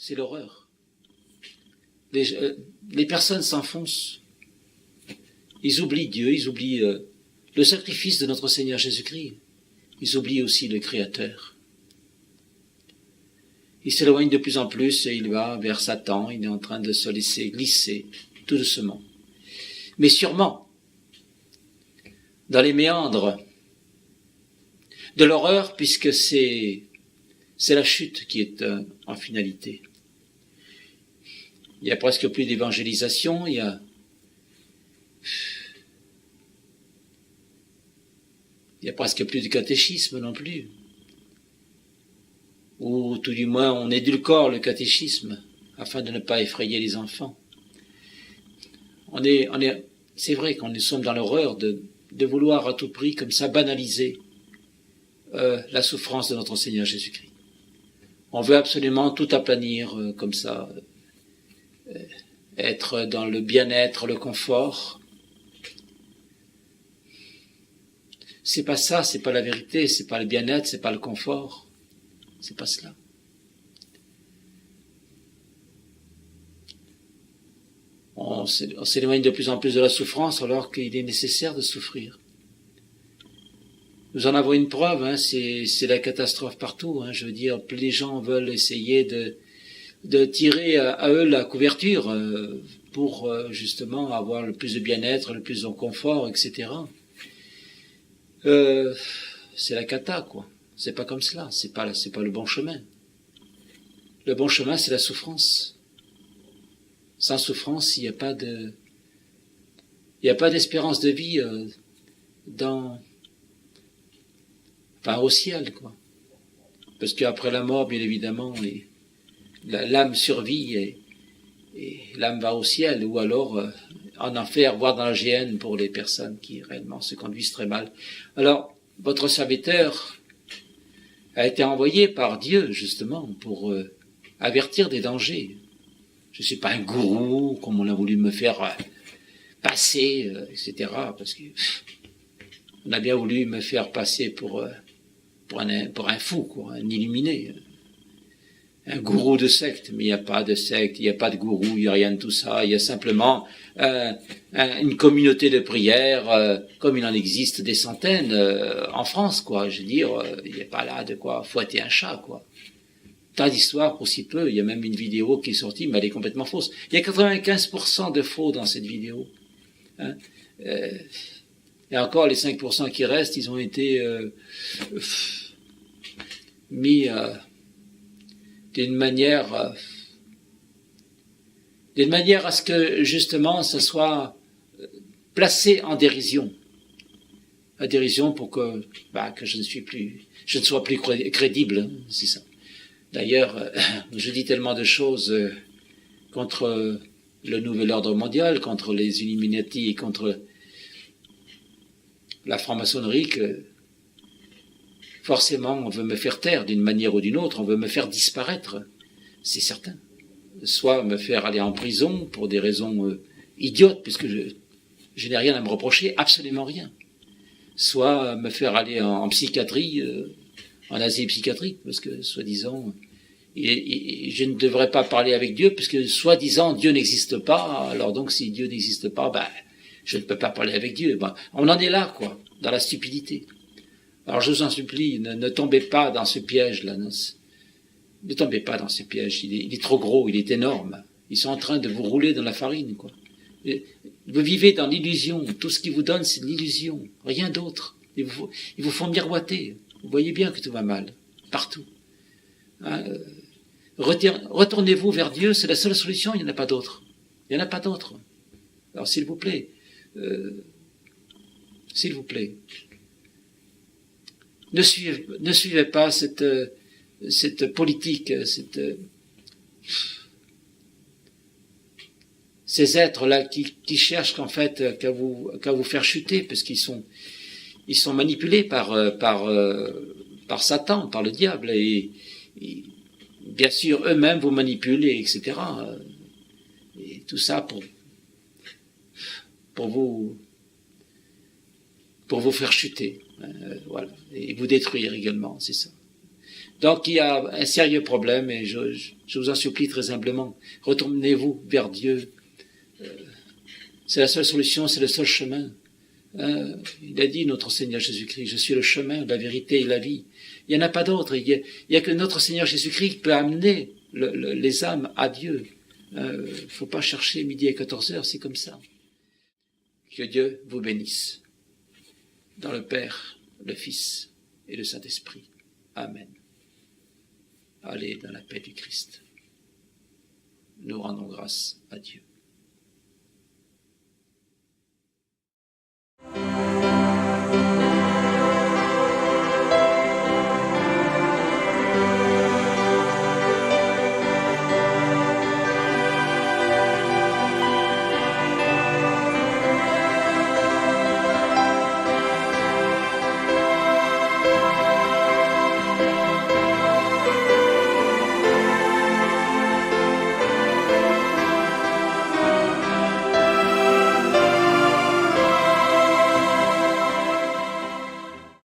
c'est l'horreur. Les personnes s'enfoncent. Ils oublient Dieu, ils oublient le sacrifice de notre Seigneur Jésus-Christ. Ils oublient aussi le Créateur. Il s'éloigne de plus en plus et il va vers Satan. Il est en train de se laisser glisser tout doucement. Mais sûrement, dans les méandres de l'horreur, puisque c'est la chute qui est en finalité. Il y a presque plus d'évangélisation, il y a presque plus de catéchisme non plus. Ou tout du moins on édulcore le catéchisme afin de ne pas effrayer les enfants. C'est vrai qu'on sommes dans l'horreur de vouloir à tout prix comme ça banaliser la souffrance de notre Seigneur Jésus-Christ. On veut absolument tout aplanir comme ça, être dans le bien-être, le confort. C'est pas ça, c'est pas la vérité, c'est pas le bien-être, c'est pas le confort. C'est pas cela. On s'éloigne de plus en plus de la souffrance alors qu'il est nécessaire de souffrir. Nous en avons une preuve, c'est la catastrophe partout. Je veux dire, plus les gens veulent essayer de tirer à eux la couverture pour justement avoir le plus de bien-être, le plus de confort, etc. C'est la cata, quoi. C'est pas comme cela, c'est pas le bon chemin. Le bon chemin, c'est la souffrance. Sans souffrance, il n'y a pas d'espérance de vie au ciel, quoi. Parce qu'après la mort, bien évidemment, l'âme survit et l'âme va au ciel, ou alors en enfer, voire dans la géhenne pour les personnes qui réellement se conduisent très mal. Alors, votre serviteur a été envoyé par Dieu, justement, pour avertir des dangers. Je ne suis pas un gourou, comme on a voulu me faire passer, etc., parce que on a bien voulu me faire passer pour un fou, quoi, un illuminé, un gourou de secte. Mais il n'y a pas de secte, il n'y a pas de gourou, il n'y a rien de tout ça. Il y a simplement une communauté de prière, comme il en existe des centaines en France, quoi. Je veux dire, il n'y a pas là de quoi fouetter un chat, quoi. Tant d'histoires pour si peu. Il y a même une vidéo qui est sortie, mais elle est complètement fausse. Il y a 95% de faux dans cette vidéo. Et encore, les 5% qui restent, ils ont été mis d'une manière à ce que, justement, ça soit placé en dérision. En dérision pour que je ne sois plus crédible, c'est ça. D'ailleurs, je dis tellement de choses contre le nouvel ordre mondial, contre les Illuminati et contre la franc-maçonnerie que forcément on veut me faire taire d'une manière ou d'une autre, on veut me faire disparaître, c'est certain. Soit me faire aller en prison pour des raisons idiotes, puisque je n'ai rien à me reprocher, absolument rien. Soit me faire aller en psychiatrie, en asile psychiatrique, parce que soi-disant, je ne devrais pas parler avec Dieu, puisque soi-disant Dieu n'existe pas, alors donc si Dieu n'existe pas, je ne peux pas parler avec Dieu. On en est là, quoi, dans la stupidité. Alors je vous en supplie, ne tombez pas dans ce piège-là. Ne tombez pas dans ce piège, il est trop gros, il est énorme. Ils sont en train de vous rouler dans la farine, quoi. Vous vivez dans l'illusion, tout ce qu'ils vous donnent, c'est de l'illusion, rien d'autre. Ils vous font miroiter. Vous voyez bien que tout va mal, partout. Retournez-vous vers Dieu, c'est la seule solution, il n'y en a pas d'autre. Il n'y en a pas d'autre. Alors s'il vous plaît, ne suivez pas cette politique, ces êtres-là qui cherchent qu'en fait qu'à vous faire chuter, parce qu'ils sont manipulés par Satan, par le diable, et bien sûr eux-mêmes vous manipulent, etc. Et tout ça pour vous faire chuter, voilà, et vous détruire également, c'est ça. Donc il y a un sérieux problème et je vous en supplie très humblement, retournez-vous vers Dieu. C'est la seule solution, c'est le seul chemin. Il a dit, notre Seigneur Jésus-Christ, je suis le chemin, la vérité et la vie. Il n'y en a pas d'autre. Il y a que notre Seigneur Jésus-Christ qui peut amener les âmes à Dieu. Il ne faut pas chercher midi à 14 heures, c'est comme ça. Que Dieu vous bénisse. Dans le Père, le Fils et le Saint-Esprit. Amen. Allez dans la paix du Christ. Nous rendons grâce à Dieu.